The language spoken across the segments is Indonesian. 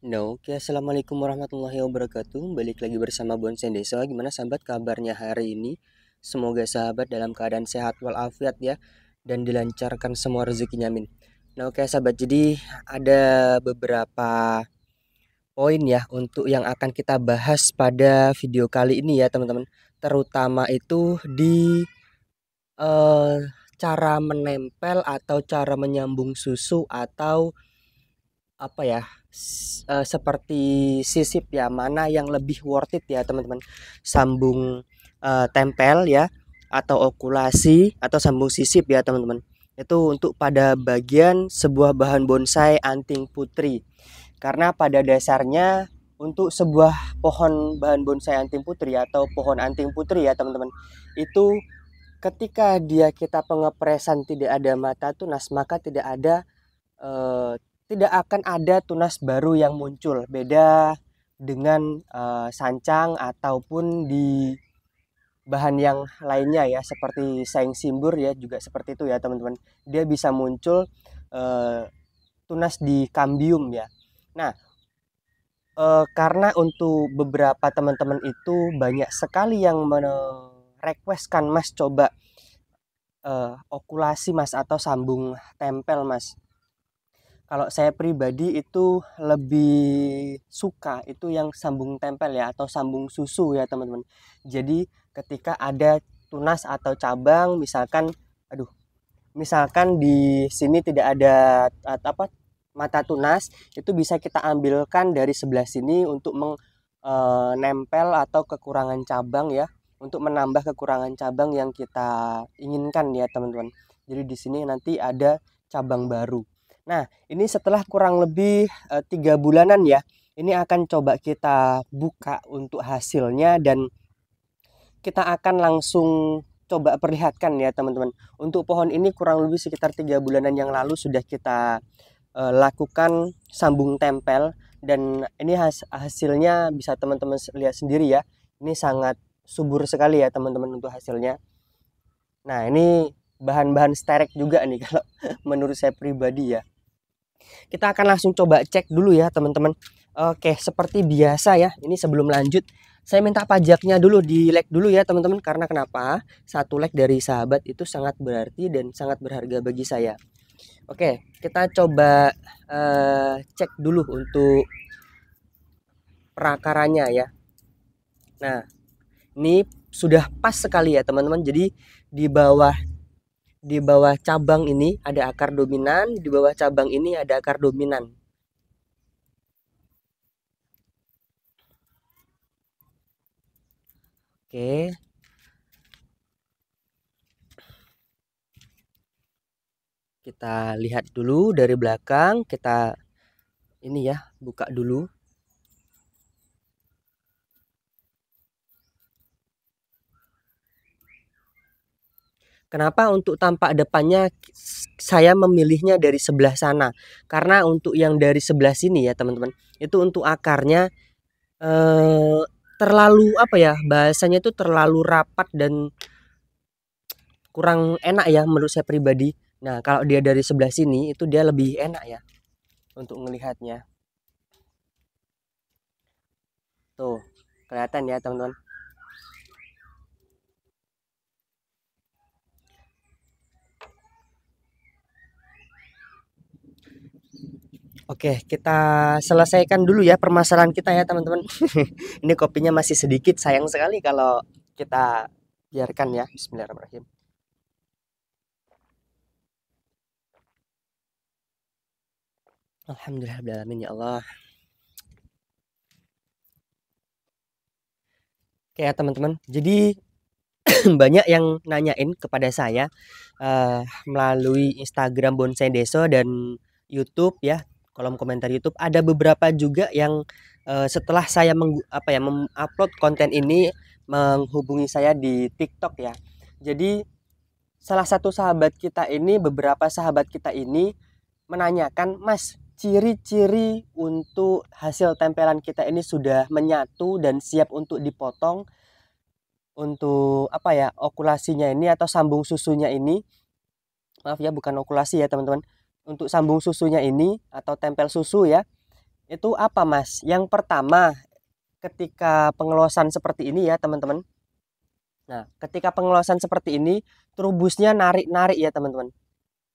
No, oke, assalamualaikum warahmatullahi wabarakatuh. Balik lagi bersama Bonsen Desa. Gimana sahabat kabarnya hari ini? Semoga sahabat dalam keadaan sehat walafiat ya, dan dilancarkan semua rezekinya amin. Nah, oke sahabat, jadi ada beberapa poin ya untuk yang akan kita bahas pada video kali ini ya teman-teman. Terutama itu di eh, cara menempel atau cara menyambung susu atau apa ya, seperti sisip ya, mana yang lebih worth it ya teman-teman, sambung tempel ya, atau okulasi atau sambung sisip ya teman-teman. Itu untuk pada bagian sebuah bahan bonsai anting putri, karena pada dasarnya untuk sebuah pohon bahan bonsai anting putri atau pohon anting putri ya teman-teman, itu ketika dia kita pengepresan tidak ada mata tunas, maka eh, tidak akan ada tunas baru yang muncul. Beda dengan sancang ataupun di bahan yang lainnya ya, seperti saing simbur ya, juga seperti itu ya teman-teman. Dia bisa muncul eh, tunas di kambium ya. Nah, karena untuk beberapa teman-teman itu banyak sekali yang merequestkan Mas coba okulasi Mas atau sambung tempel Mas. Kalau saya pribadi itu lebih suka itu yang sambung tempel ya, atau sambung susu ya teman-teman. Jadi ketika ada tunas atau cabang, misalkan, aduh, misalkan di sini tidak ada apa, mata tunas, itu bisa kita ambilkan dari sebelah sini untuk menempel atau kekurangan cabang ya, untuk menambah kekurangan cabang yang kita inginkan ya teman-teman. Jadi di sini nanti ada cabang baru. Nah, ini setelah kurang lebih 3 bulanan ya, ini akan coba kita buka untuk hasilnya, dan kita akan langsung coba perlihatkan ya teman-teman. Untuk pohon ini kurang lebih sekitar 3 bulanan yang lalu sudah kita lakukan sambung tempel, dan ini hasilnya bisa teman-teman lihat sendiri ya. Ini sangat subur sekali ya teman-teman untuk hasilnya. Nah, ini bahan-bahan sterek juga nih kalau menurut saya pribadi ya. Kita akan langsung coba cek dulu ya teman-teman. Oke, seperti biasa ya, ini sebelum lanjut saya minta pajaknya dulu di like dulu ya teman-teman. Karena kenapa? Satu like dari sahabat itu sangat berarti dan sangat berharga bagi saya. Oke, kita coba cek dulu untuk perakarannya ya. Nah, ini sudah pas sekali ya teman-teman. Jadi di bawah cabang ini ada akar dominan, di bawah cabang ini ada akar dominan. Oke, kita lihat dulu dari belakang, kita ini ya, buka dulu. Kenapa untuk tampak depannya saya memilihnya dari sebelah sana? Karena untuk yang dari sebelah sini ya teman-teman, itu untuk akarnya eh, terlalu apa ya, bahasanya itu terlalu rapat dan kurang enak ya menurut saya pribadi. Nah, kalau dia dari sebelah sini itu dia lebih enak ya untuk melihatnya. Tuh, kelihatan ya teman-teman. Oke, kita selesaikan dulu ya permasalahan kita ya teman-teman. Ini kopinya masih sedikit, sayang sekali kalau kita biarkan ya. Bismillahirrahmanirrahim. Alhamdulillahirrahmanirrahim ya Allah. Oke ya teman-teman. Jadi banyak yang nanyain kepada saya melalui Instagram Bonsai Deso dan YouTube ya, kolom komentar YouTube. Ada beberapa juga yang setelah saya mengupload konten ini menghubungi saya di TikTok ya. Jadi salah satu sahabat kita ini, beberapa sahabat kita ini menanyakan, Mas, ciri-ciri untuk hasil tempelan kita ini sudah menyatu dan siap untuk dipotong, untuk apa ya, okulasinya ini atau sambung susunya ini. Maaf ya, bukan okulasi ya teman-teman. Untuk sambung susunya ini atau tempel susu ya, Itu apa, Mas? Yang pertama, ketika pengelosan seperti ini ya, teman-teman. Nah, ketika pengelosan seperti ini, trubusnya narik-narik ya, teman-teman.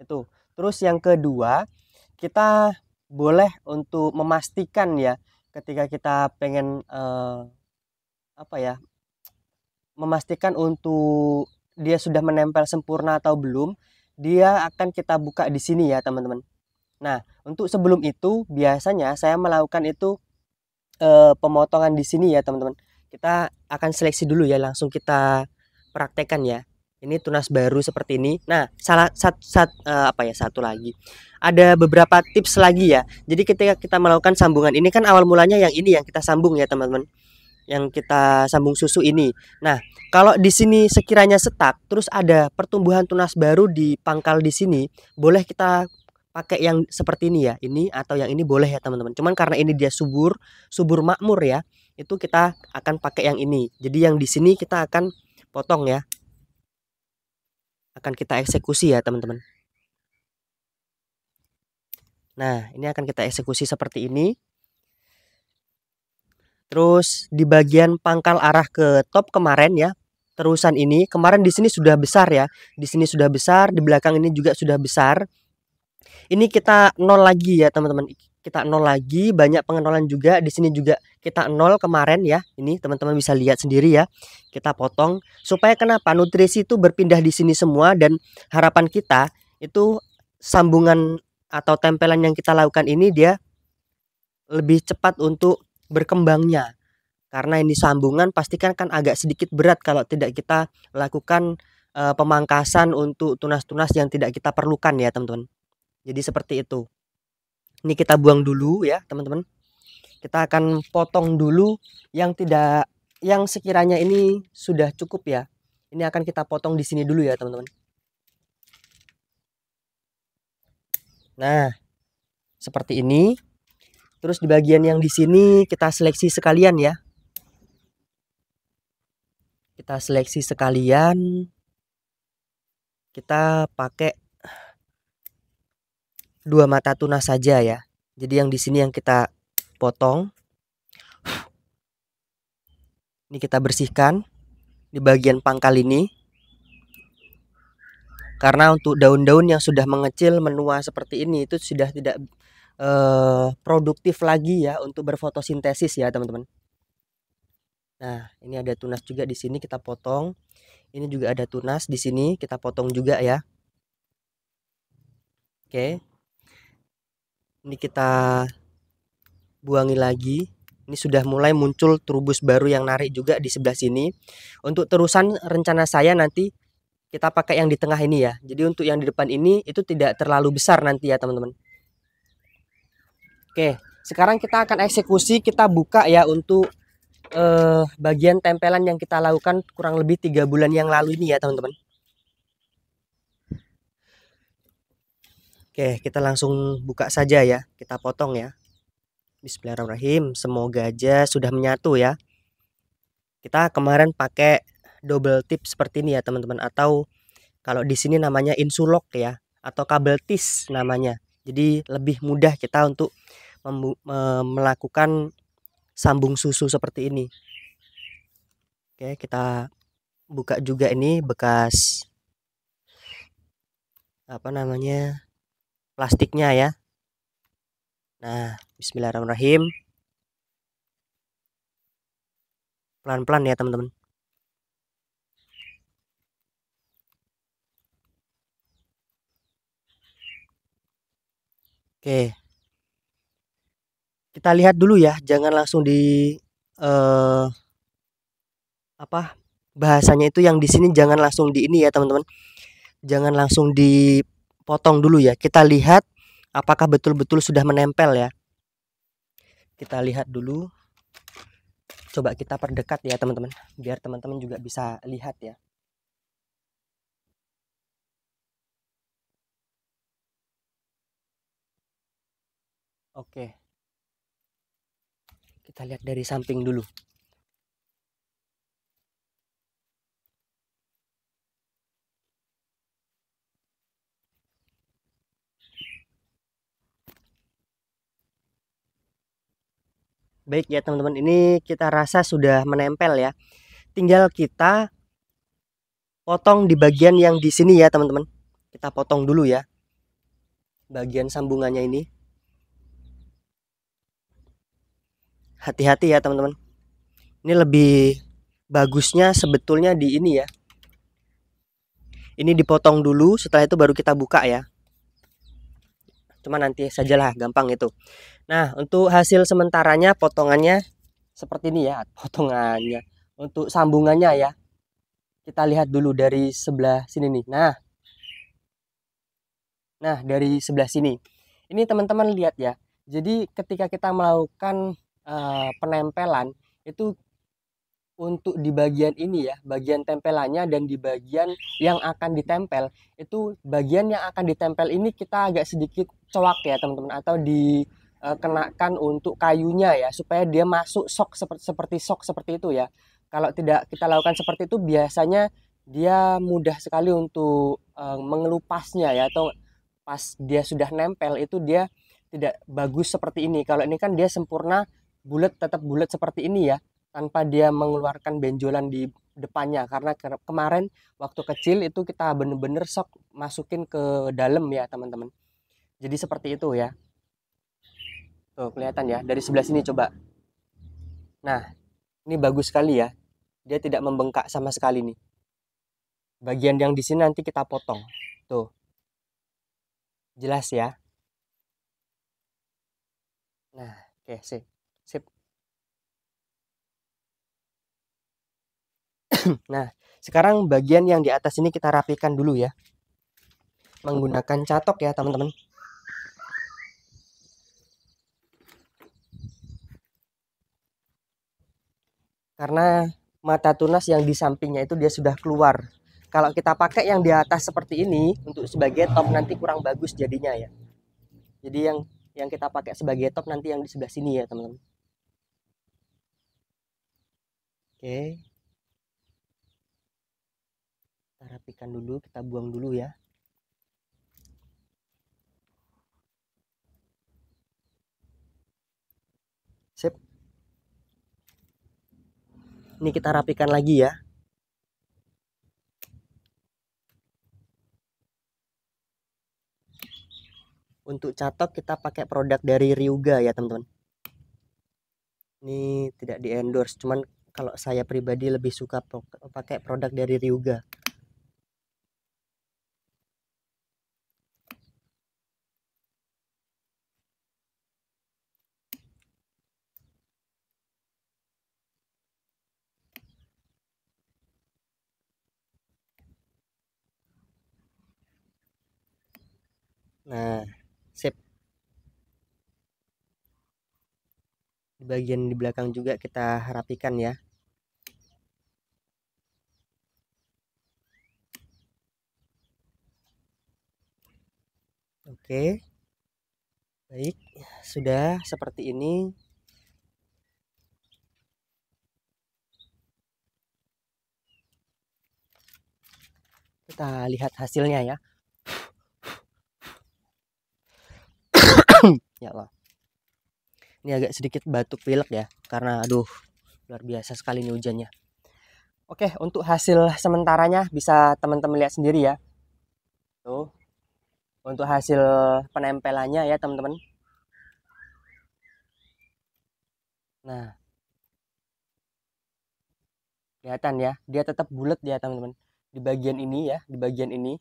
Itu. Terus yang kedua, kita boleh untuk memastikan ya, ketika kita pengen apa ya, memastikan untuk dia sudah menempel sempurna atau belum, dia akan kita buka di sini ya, teman-teman. Nah, untuk sebelum itu biasanya saya melakukan itu pemotongan di sini ya, teman-teman. Kita akan seleksi dulu ya, langsung kita praktekkan ya. Ini tunas baru seperti ini. Nah, apa ya, satu lagi. Ada beberapa tips lagi ya. Jadi ketika kita melakukan sambungan ini kan awal mulanya yang ini yang kita sambung ya, teman-teman. Yang kita sambung susu ini. Nah, kalau di sini sekiranya stuck, terus ada pertumbuhan tunas baru di pangkal di sini, boleh kita pakai yang seperti ini ya, ini atau yang ini boleh ya, teman-teman. Cuman karena ini dia subur, subur makmur ya, itu kita akan pakai yang ini. Jadi yang di sini kita akan potong ya, akan kita eksekusi ya, teman-teman. Nah, ini akan kita eksekusi seperti ini. Terus di bagian pangkal arah ke top kemarin ya, terusan ini kemarin di sini sudah besar ya, di sini sudah besar, di belakang ini juga sudah besar. Ini kita nol lagi ya, teman-teman. Kita nol lagi, banyak pengenolan juga. Di sini juga kita nol kemarin ya. Ini teman-teman bisa lihat sendiri ya. Kita potong supaya kenapa? Nutrisi itu berpindah di sini semua, dan harapan kita itu sambungan atau tempelan yang kita lakukan ini dia lebih cepat untuk berkembangnya. Karena ini sambungan pastikan kan agak sedikit berat kalau tidak kita lakukan pemangkasan untuk tunas-tunas yang tidak kita perlukan ya, teman-teman. Jadi seperti itu. Ini kita buang dulu ya, teman-teman. Kita akan potong dulu yang tidak, yang sekiranya ini sudah cukup ya. Ini akan kita potong di sini dulu ya, teman-teman. Nah, seperti ini. Terus di bagian yang di sini kita seleksi sekalian ya. Kita seleksi sekalian. Kita pakai 2 mata tunas saja ya. Jadi yang di sini yang kita potong. Ini kita bersihkan di bagian pangkal ini. Karena untuk daun-daun yang sudah mengecil menua seperti ini itu sudah tidak produktif lagi ya untuk berfotosintesis ya, teman-teman. Nah, ini ada tunas juga di sini kita potong. Ini juga ada tunas di sini kita potong juga ya. Oke. Ini kita buangi lagi. Ini sudah mulai muncul trubus baru yang narik juga di sebelah sini. Untuk terusan rencana saya nanti kita pakai yang di tengah ini ya. Jadi untuk yang di depan ini itu tidak terlalu besar nanti ya, teman-teman. Oke, sekarang kita akan eksekusi, kita buka ya untuk bagian tempelan yang kita lakukan kurang lebih 3 bulan yang lalu ini ya, teman-teman. Oke, kita langsung buka saja ya. Kita potong ya. Bismillahirrahmanirrahim. Semoga aja sudah menyatu ya. Kita kemarin pakai double tip seperti ini ya, teman-teman, atau kalau di sini namanya insulok ya, atau kabel tis namanya. Jadi lebih mudah kita untuk melakukan sambung susu seperti ini. Oke, kita buka juga ini bekas apa namanya, plastiknya ya. Nah, bismillahirrahmanirrahim. Pelan-pelan ya, teman-teman. Oke. Kita lihat dulu ya, jangan langsung di apa bahasanya itu yang di sini jangan langsung di ini ya, teman-teman. Jangan langsung dipotong dulu ya. Kita lihat apakah betul-betul sudah menempel ya. Kita lihat dulu. Coba kita perdekat ya, teman-teman, biar teman-teman juga bisa lihat ya. Oke. Kita lihat dari samping dulu. Baik ya teman-teman, ini kita rasa sudah menempel ya. Tinggal kita potong di bagian yang di sini ya teman-teman. Kita potong dulu ya bagian sambungannya ini. Hati-hati ya teman-teman. Ini lebih bagusnya sebetulnya di ini ya. Ini dipotong dulu, setelah itu baru kita buka ya. Cuma nanti sajalah, gampang itu. Nah, untuk hasil sementaranya potongannya seperti ini ya, potongannya. Untuk sambungannya ya, kita lihat dulu dari sebelah sini nih. Nah dari sebelah sini. Ini teman-teman lihat ya. Jadi ketika kita melakukan penempelan itu untuk di bagian ini ya, bagian tempelannya dan di bagian yang akan ditempel, itu bagian yang akan ditempel ini kita agak sedikit coak ya teman-teman, atau dikenakan untuk kayunya ya, supaya dia masuk sok seperti sok seperti itu ya. Kalau tidak kita lakukan seperti itu, biasanya dia mudah sekali untuk mengelupasnya ya, atau pas dia sudah nempel itu dia tidak bagus seperti ini. Kalau ini kan dia sempurna, bulat, tetap bulat seperti ini ya, tanpa dia mengeluarkan benjolan di depannya. Karena kemarin waktu kecil itu kita bener-bener sok masukin ke dalam ya teman-teman. Jadi seperti itu ya. Tuh kelihatan ya dari sebelah sini coba. Nah ini bagus sekali ya. Dia tidak membengkak sama sekali nih. Bagian yang di sini nanti kita potong. Tuh jelas ya. Nah oke sip. Sip. Nah, sekarang bagian yang di atas ini kita rapikan dulu ya. Menggunakan catok ya, teman-teman. Karena mata tunas yang di sampingnya itu dia sudah keluar. Kalau kita pakai yang di atas seperti ini untuk sebagai top nanti kurang bagus jadinya ya. Jadi yang kita pakai sebagai top nanti yang di sebelah sini ya, teman-teman. Oke. Kita rapikan dulu, kita buang dulu ya. Sip. Ini kita rapikan lagi ya. Untuk catok kita pakai produk dari Ryuga ya, teman-teman. Ini tidak di endorse, cuman kalau saya pribadi lebih suka pakai produk dari Ryuga. Nah, sip. Di bagian di belakang juga kita rapikan ya. Oke. Baik, sudah seperti ini. Kita lihat hasilnya ya. Ya Allah. Ini agak sedikit batuk pilek ya, karena aduh luar biasa sekali nih hujannya. Oke, untuk hasil sementaranya bisa teman-teman lihat sendiri ya. Tuh, untuk hasil penempelannya ya teman-teman. Nah, kelihatan ya, dia tetap bulat ya teman-teman. Di bagian ini ya, di bagian ini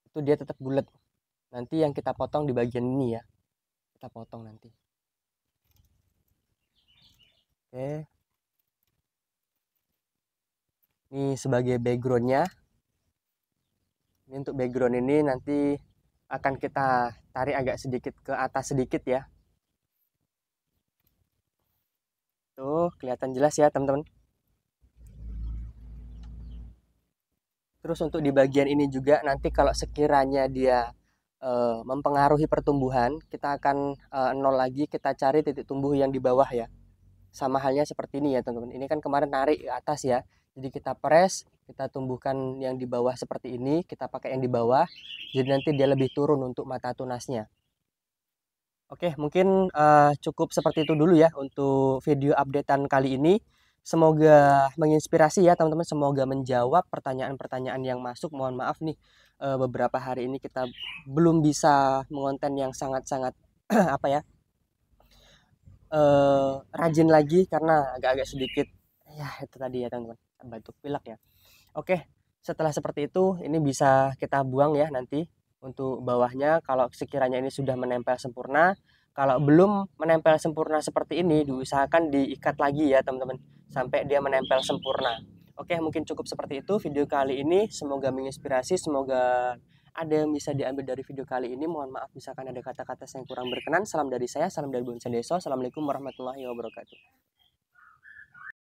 itu dia tetap bulat. Nanti yang kita potong di bagian ini ya. Kita potong nanti. Oke. Ini sebagai backgroundnya. Ini untuk background ini nanti akan kita tarik agak sedikit ke atas sedikit ya. Tuh kelihatan jelas ya teman-teman. Terus untuk di bagian ini juga nanti kalau sekiranya dia mempengaruhi pertumbuhan, kita akan nol lagi, kita cari titik tumbuh yang di bawah ya. Sama halnya seperti ini ya teman-teman. Ini kan kemarin narik ke atas ya. Jadi kita press, kita tumbuhkan yang di bawah seperti ini, kita pakai yang di bawah. Jadi nanti dia lebih turun untuk mata tunasnya. Oke, mungkin, cukup seperti itu dulu ya untuk video updatean kali ini. Semoga menginspirasi ya teman-teman, semoga menjawab pertanyaan-pertanyaan yang masuk. Mohon maaf nih, beberapa hari ini kita belum bisa mengonten yang sangat-sangat apa ya, rajin lagi karena agak-agak sedikit ya itu tadi ya teman-teman, batuk pilek ya. Oke, setelah seperti itu ini bisa kita buang ya nanti untuk bawahnya kalau sekiranya ini sudah menempel sempurna. Kalau belum menempel sempurna seperti ini diusahakan diikat lagi ya teman-teman sampai dia menempel sempurna. Oke, mungkin cukup seperti itu video kali ini. Semoga menginspirasi, semoga ada yang bisa diambil dari video kali ini. Mohon maaf misalkan ada kata-kata yang kurang berkenan. Salam dari saya, salam dari Bonsa Deso. Assalamualaikum warahmatullahi wabarakatuh.